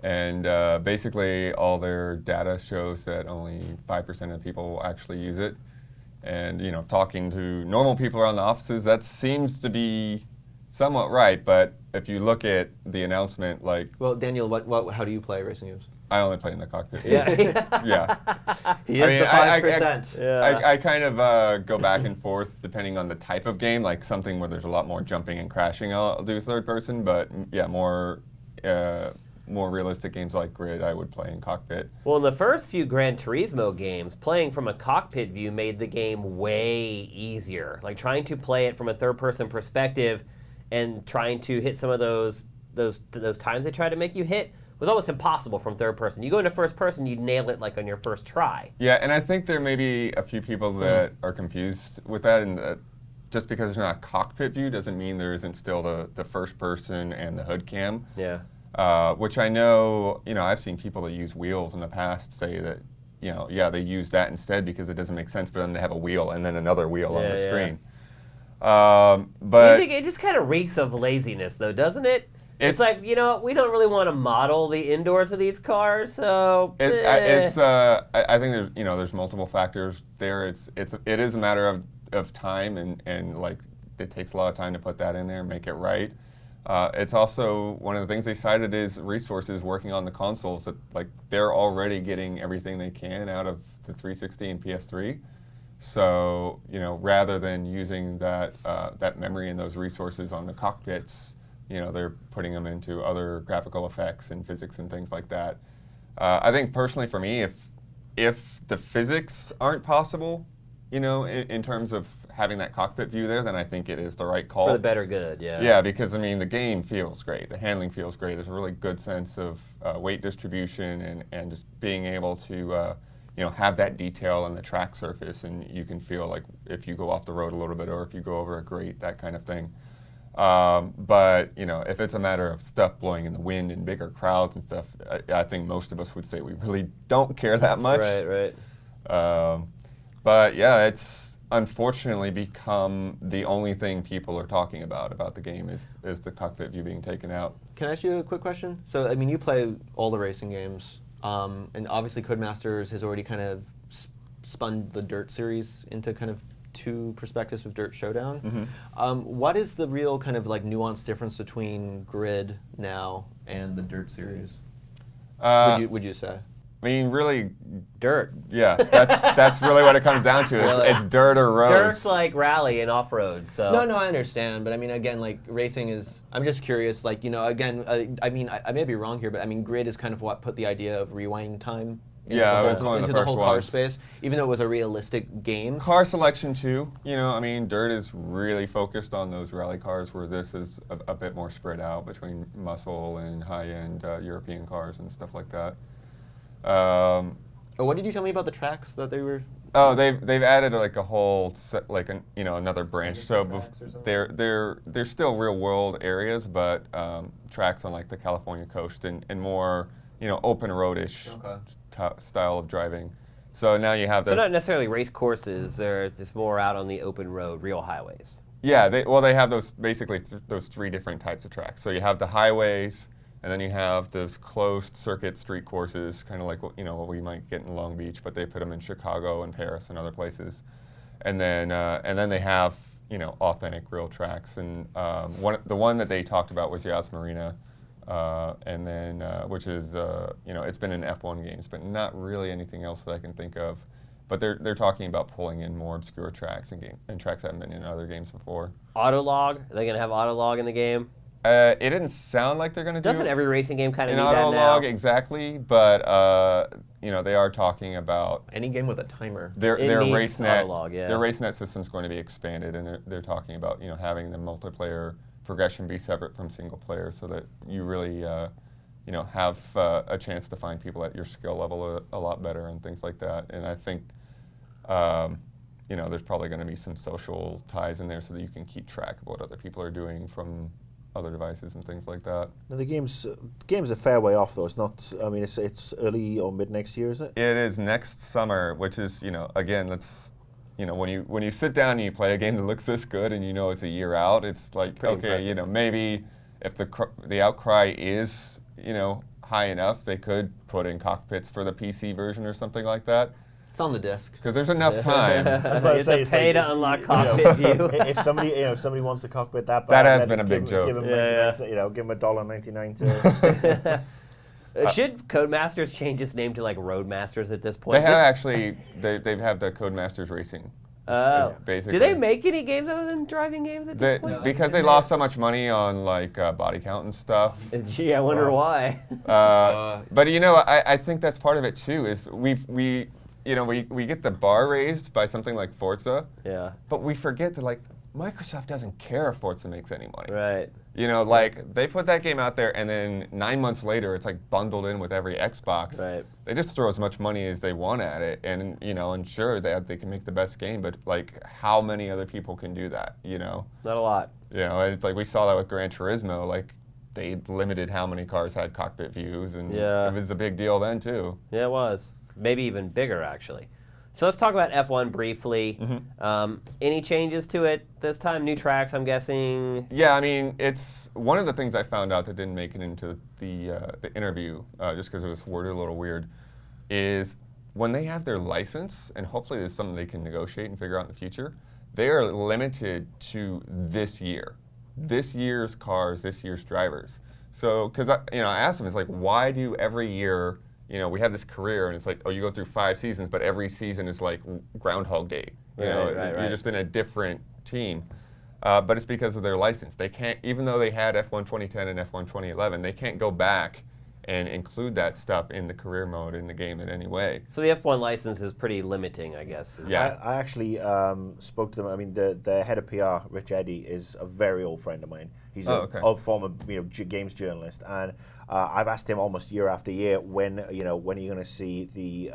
And basically, all their data shows that only 5% of people actually use it. And, talking to normal people around the offices, that seems to be somewhat right. But if you look at the announcement, like... Well, Daniel, how do you play racing games? I only play in the cockpit. Yeah. Yeah. He is the 5%. I kind of go back and forth depending on the type of game. Like something where there's a lot more jumping and crashing, I'll do third person. But yeah, more realistic games like Grid, I would play in cockpit. Well, in the first few Gran Turismo games, playing from a cockpit view made the game way easier. Like trying to play it from a third-person perspective and trying to hit some of those times they try to make you hit was almost impossible from third person. You go into first person, you nail it like on your first try. Yeah, and I think there may be a few people that are confused with that, and just because there's not a cockpit view doesn't mean there isn't still the first person and the hood cam. Yeah. Which I know, I've seen people that use wheels in the past say that, they use that instead because it doesn't make sense for them to have a wheel and then another wheel on the screen. But I think it just kind of reeks of laziness, though, doesn't it? It's like, we don't really want to model the indoors of these cars, so. I think there's multiple factors there. It is a matter of time and like it takes a lot of time to put that in there and make it right. It's also one of the things they cited is resources working on the consoles that like they're already getting everything they can out of the 360 and PS3. So rather than using that memory and those resources on the cockpits, they're putting them into other graphical effects and physics and things like that. I think personally for me, if the physics aren't possible, in terms of having that cockpit view there, then I think it is the right call. For the better good, yeah. Yeah, because the game feels great. The handling feels great. There's a really good sense of weight distribution and just being able to have that detail on the track surface, and you can feel like if you go off the road a little bit or if you go over a grate, that kind of thing. But if it's a matter of stuff blowing in the wind and bigger crowds and stuff, I think most of us would say we really don't care that much. Right. But yeah, it's unfortunately become the only thing people are talking about the game is the cockpit view being taken out. Can I ask you a quick question? So, you play all the racing games, and obviously Codemasters has already kind of spun the Dirt series into kind of two perspectives of Dirt Showdown. Mm-hmm. What is the real kind of like nuanced difference between Grid now and the Dirt series? Would you say? Really, Dirt. yeah, that's really what it comes down to. Really? It's dirt or roads. Dirt's like rally and off-road, so. No, I understand, but again, like racing is. I'm just curious, like again, I may be wrong here, but Grid is kind of what put the idea of rewind time. Yeah, it was one of the into the whole first car ones. space, even though it was a realistic game. Car selection too. Dirt is really focused on those rally cars, where this is a bit more spread out between muscle and high-end European cars and stuff like that. What did you tell me about the tracks that they were? Oh, they've added like a whole another branch. So they're still real world areas, but tracks on like the California coast and more open roadish style of driving. So now you have So not necessarily race courses. They're just more out on the open road, real highways. Yeah, they have those basically those three different types of tracks. So you have the highways. And then you have those closed circuit street courses, kind of like what we might get in Long Beach, but they put them in Chicago and Paris and other places. And then they have authentic real tracks. And the one that they talked about was Yas Marina, and then which is it's been in F1 games, but not really anything else that I can think of. But they're talking about pulling in more obscure tracks and tracks that haven't been in other games before. Autolog? Are they gonna have autolog in the game? It didn't sound like they're going to do Doesn't every racing game kind of an need that auto now? log exactly, but they are talking about Any game with a timer. their It needs RaceNet. autolog, yeah. Their RaceNet system's going to be expanded, and they're talking about having the multiplayer progression be separate from single player, so that you really have a chance to find people at your skill level a lot better and things like that. And I think there's probably going to be some social ties in there so that you can keep track of what other people are doing from other devices and things like that. Now the game's a fair way off though. It's not. It's early or mid next year, is it? It is next summer, which is again, let's when you sit down and you play a game that looks this good and it's a year out, it's like Pretty okay, impressive. maybe if the outcry is high enough, they could put in cockpits for the PC version or something like that. It's on the disc. Because there's enough time. I was about You to have say, to it's pay like, to unlock cockpit view. If somebody wants the cockpit that That bad, has then been a big joke. Give them Yeah. give them $1.99 to. Should Codemasters change its name to like Roadmasters at this point? They have actually they have the Codemasters Racing. Oh. Basically. Do they make any games other than driving games at this point? Because they lost so much money on like body count and stuff. Gee, I wonder why. But I think that's part of it too. Is we get the bar raised by something like Forza, Yeah. but we forget that like Microsoft doesn't care if Forza makes any money. Right. You know, like they put that game out there, and then 9 months later, it's like bundled in with every Xbox. Right. They just throw as much money as they want at it, and you know, and sure they can make the best game, but like, how many other people can do that? You know. Not a lot. You know, it's like we saw that with Gran Turismo. Like they limited how many cars had cockpit views, and Yeah. it was a big deal then too. Yeah, it was. Maybe even bigger, actually. So let's talk about F1 briefly. Any changes to it this time? New tracks, I'm guessing? Yeah, I mean, it's one of the things I found out that didn't make it into the interview, just because it was worded a little weird, is when they have their license, and hopefully there's something they can negotiate and figure out in the future, they are limited to this year. This year's cars, this year's drivers. So, because I asked them, it's like, why do every year, we have this career, and it's like, oh, you go through 5 seasons, but every season is like Groundhog Day. You're just in a different team. But it's because of their license. They can't, even though they had F1 2010 and F1 2011, they can't go back and include that stuff in the career mode in the game in any way. So the F1 license is pretty limiting, I guess. Yeah. I actually spoke to them. I mean, the head of PR, Rich Eddy, is a very old friend of mine. He's a former games journalist, and I've asked him almost year after year when are you going to see the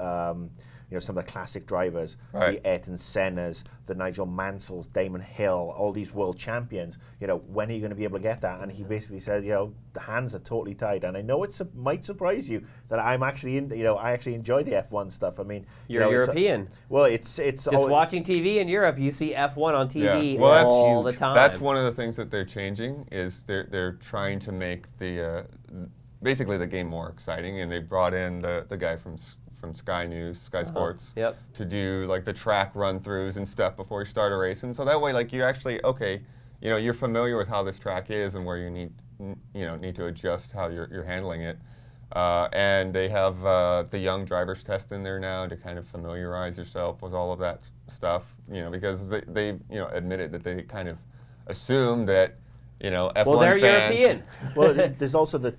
some of the classic drivers, the Ayrton Sennas, the Nigel Mansells, Damon Hill, all these world champions. When are you going to be able to get that? And he basically said, the hands are totally tied. And I know it might surprise you that I'm actually I actually enjoy the F1 stuff. I mean, you're European. It's just watching TV in Europe. You see F1 on TV well, all the time. That's one of the things that they're changing is they're trying to make the basically the game more exciting, and they brought in the guy from Sky News, Sky Sports, to do like the track run-throughs and stuff before you start a race, and so that way, like, you're actually you're familiar with how this track is and where you need to adjust how you're handling it, and they have the young drivers test in there now to kind of familiarize yourself with all of that stuff, because they admitted that they kind of assume that. F1 well, they're fans. European. Well, there's also the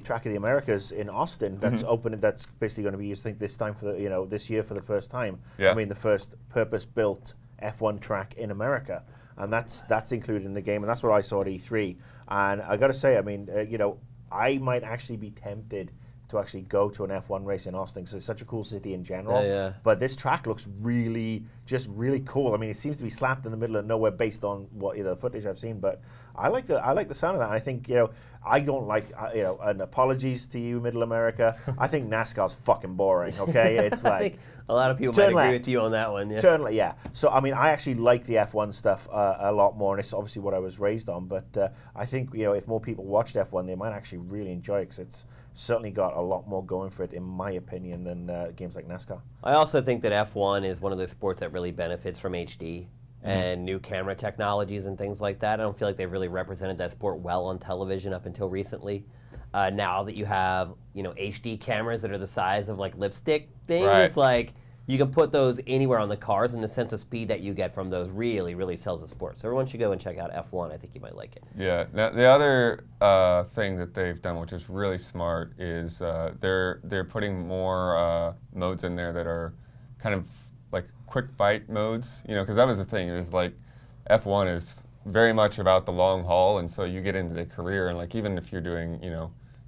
Track of the Americas in Austin that's open. That's basically going to be used, I think, this time for this year for the first time. Yeah. I mean, the first purpose-built F1 track in America, and that's included in the game, and that's what I saw at E3. And I got to say, I mean, I might actually be tempted to actually go to an F1 race in Austin because it's such a cool city in general. Yeah. But this track looks really cool. I mean, it seems to be slapped in the middle of nowhere based on the footage I've seen. But I like the sound of that. And I think I don't like and apologies to you, Middle America. I think NASCAR's fucking boring. Okay, it's like I think a lot of people might agree with you on that one. Yeah. Turn left, yeah. So I mean, I actually like the F1 stuff a lot more, and it's obviously what I was raised on. But I think if more people watched F1, they might actually really enjoy it because it's certainly got a lot more going for it, in my opinion, than games like NASCAR. I also think that F1 is one of those sports that really benefits from HD and new camera technologies and things like that. I don't feel like they've really represented that sport well on television up until recently. Now that you have HD cameras that are the size of like lipstick things, it's like you can put those anywhere on the cars, and the sense of speed that you get from those really sells the sport. So everyone should go and check out F1. I think you might like it. Yeah. Now, the other thing that they've done, which is really smart, is they're putting more modes in there that are kind of like quick bite modes. Because that was the thing. It was like F1 is very much about the long haul, and so you get into the career, and like even if you're doing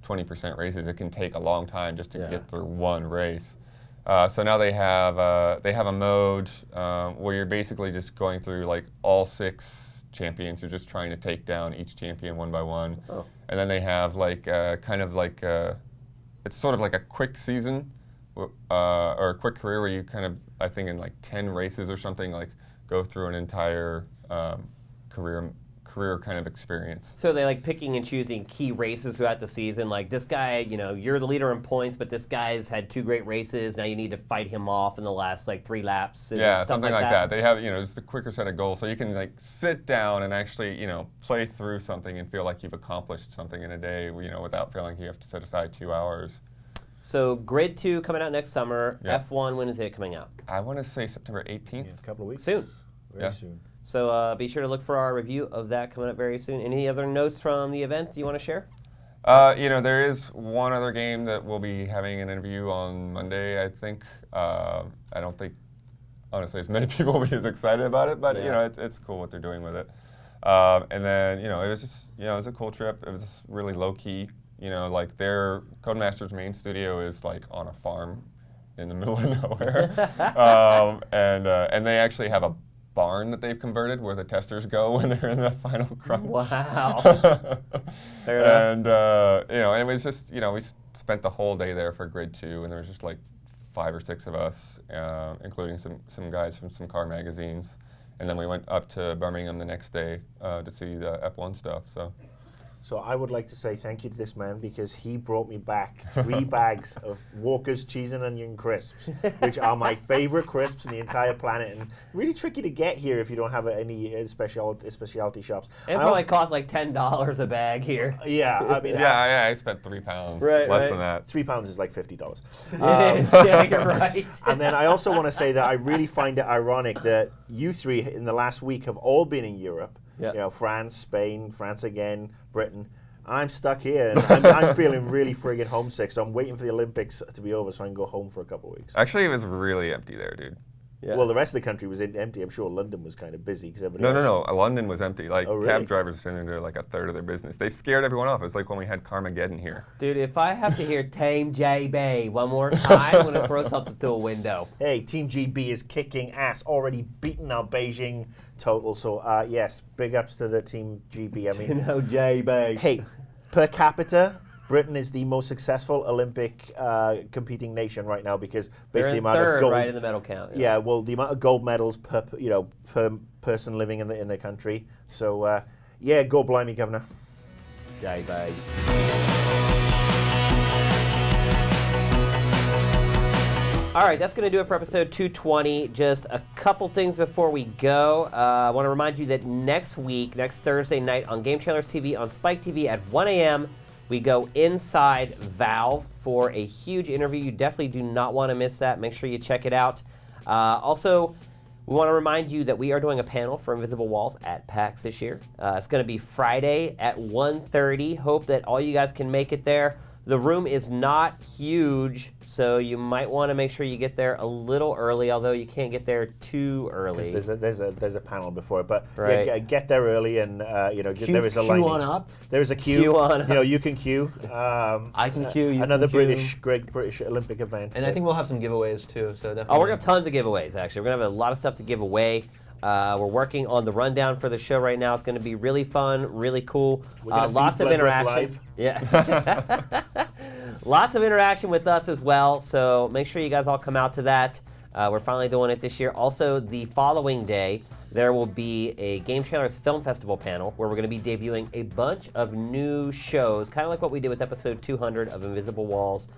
20% races, it can take a long time just to get through one race. So now they have a mode where you're basically just going through like all 6 champions. You're just trying to take down each champion one by one. Oh. And then they have like kind of like it's sort of like a quick season or a quick career where you kind of, I think in like 10 races or something, like go through an entire career kind of experience. So they like picking and choosing key races throughout the season. Like this guy, you're the leader in points, but this guy's had 2 great races. Now you need to fight him off in the last like 3 laps. And yeah, stuff something like that. They have just a quicker set of goals, so you can like sit down and actually play through something and feel like you've accomplished something in a day. Without feeling you have to set aside 2 hours. So Grid 2 coming out next summer. Yep. F1, when is it coming out? I want to say September 18th. Yeah, a couple of weeks. Soon. Very soon. So be sure to look for our review of that coming up very soon. Any other notes from the event you want to share? There is one other game that we'll be having an interview on Monday, I think. I don't think honestly as many people will be as excited about it, but you know, it's cool what they're doing with it. And then, you know, it was just, you know, it was a cool trip. It was really low key. You know, like their Codemasters main studio is like on a farm in the middle of nowhere, and they actually have a barn that they've converted where the testers go when they're in the final crunch. Wow. Fair and you know, and it was just, you know, we spent the whole day there for Grid 2, and there was just like 5 or 6 of us, including some guys from some car magazines. And then we went up to Birmingham the next day to see the F1 stuff. So I would like to say thank you to this man because he brought me back 3 bags of Walker's cheese and onion crisps, which are my favorite crisps in the entire planet, and really tricky to get here if you don't have any specialty shops. It probably costs like $10 a bag here. Yeah, I mean, I spent £3, less than that. £3 is like $50. It is, yeah, you're right. And then I also want to say that I really find it ironic that you 3 in the last week have all been in Europe. Yep. You know, France, Spain, France again, Britain. I'm stuck here, and I'm feeling really friggin' homesick. So I'm waiting for the Olympics to be over so I can go home for a couple of weeks. Actually, it was really empty there, dude. Yeah. Well, the rest of the country was empty. I'm sure London was kind of busy because everybody. No. London was empty. Like, really? cab drivers were sitting there like a third of their business. They scared everyone off. It was like when we had Carmageddon here. Dude, if I have to hear Team JB one more time, I'm going to throw something through a window. Hey, Team GB is kicking ass, already beaten our Beijing total. So, yes, big ups to the Team GB. I mean, JB. Hey, per capita, Britain is the most successful Olympic competing nation right now because basically the amount of gold, right in the medal count. Yeah, well, the amount of gold medals per person living in the country. So, yeah, go blimey, Governor. JB. All right, that's going to do it for episode 220. Just a couple things before we go. I want to remind you that next Thursday night on GameTrailers TV on Spike TV at 1 a.m., we go inside Valve for a huge interview. You definitely do not want to miss that. Make sure you check it out. Also, we want to remind you that we are doing a panel for Invisible Walls at PAX this year. It's going to be Friday at 1:30. Hope that all you guys can make it there. The room is not huge, so you might want to make sure you get there a little early, although you can't get there too early. There's a panel before it, but right. yeah, get there early, and there is a line. Queue on up. There is a queue. Queue on up. You can queue. I can queue. You Another can queue. great British Olympic event. And I think we'll have some giveaways too. So definitely. Oh, we're gonna have tons of giveaways. Actually, we're gonna have a lot of stuff to give away. We're working on the rundown for the show right now. It's going to be really fun, really cool. Lots of interaction. Yeah. Lots of interaction with us as well. So make sure you guys all come out to that. We're finally doing it this year. Also, the following day, there will be a GameTrailers Film Festival panel where we're going to be debuting a bunch of new shows, kind of like what we did with episode 200 of Invisible Walls.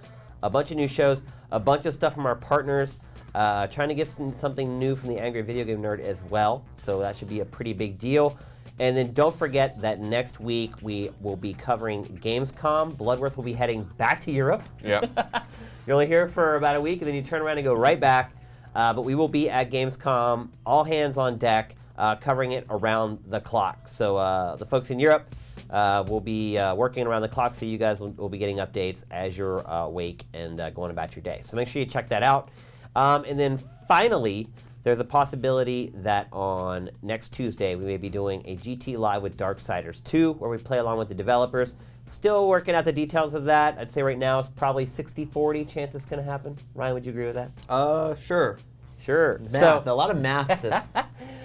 A bunch of new shows, a bunch of stuff from our partners. Trying to get something new from the Angry Video Game Nerd as well, so that should be a pretty big deal. And then don't forget that next week we will be covering Gamescom. Bloodworth will be heading back to Europe. Yeah. You're only here for about a week, and then you turn around and go right back. But we will be at Gamescom, all hands on deck, covering it around the clock. So the folks in Europe will be working around the clock, so you guys will be getting updates as you're awake and going about your day. So make sure you check that out. And then finally, there's a possibility that on next Tuesday, we may be doing a GT Live with Darksiders 2, where we play along with the developers. Still working out the details of that. I'd say right now it's probably 60-40 chance it's going to happen. Ryan, would you agree with that? Sure. Sure. Math. A lot of math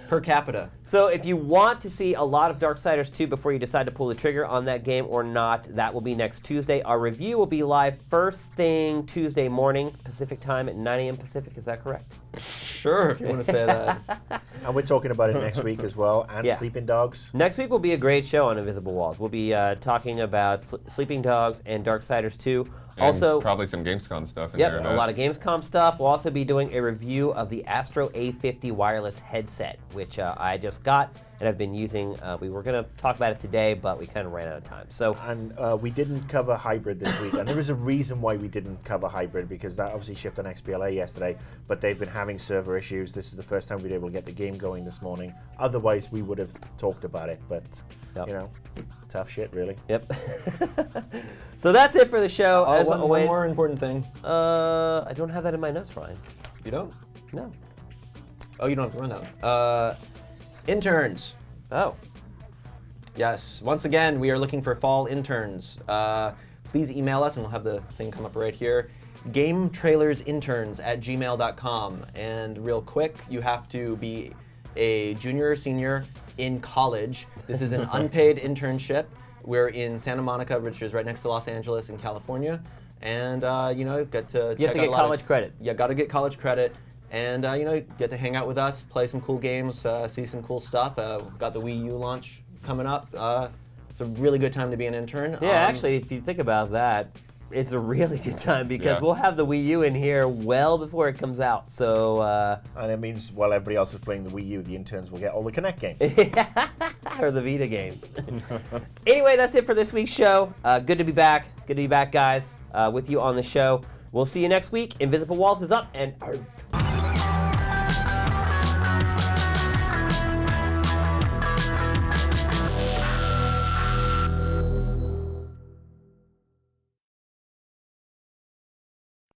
per capita. So if you want to see a lot of Darksiders 2 before you decide to pull the trigger on that game or not, that will be next Tuesday. Our review will be live first thing Tuesday morning, Pacific time at 9 a.m. Pacific. Is that correct? Sure, if you want to say that. And we're talking about it next week as well, and Yeah. Sleeping Dogs. Next week will be a great show on Invisible Walls. We'll be talking about Sleeping Dogs and Darksiders 2. And Also, probably some Gamescom stuff in there. yep, a lot of Gamescom stuff. We'll also be doing a review of the Astro A50 wireless headset, which I just got and I've been using. We were going to talk about it today, but we kind of ran out of time. So, And we didn't cover hybrid this week, and there is a reason why we didn't cover hybrid, because that obviously shipped on XBLA yesterday, but they've been having server issues. This is the first time we've been able to get the game going this morning. Otherwise, we would have talked about it, but, Yep. you know, tough shit, really. yep. So that's it for the show. As One always, more important thing. I don't have that in my notes, Ryan. You don't? No. Oh, you don't have to run that. Interns. Oh. Yes. Once again, we are looking for fall interns. Please email us, and we'll have the thing come up right here. GameTrailersInterns@gmail.com. And real quick, you have to be a junior or senior in college. This is an unpaid internship. We're in Santa Monica, which is right next to Los Angeles in California. And, get to You have to get college credit. Yeah, got to get college credit. And, get to hang out with us, play some cool games, see some cool stuff. We've got the Wii U launch coming up. It's a really good time to be an intern. Yeah, actually, if you think about that, it's a really good time because we'll have the Wii U in here well before it comes out. So, and it means while everybody else is playing the Wii U, the interns will get all the Kinect games. or the Vita games. Anyway, that's it for this week's show. Good to be back. Good to be back, guys, with you on the show. We'll see you next week. Invisible Walls is up, and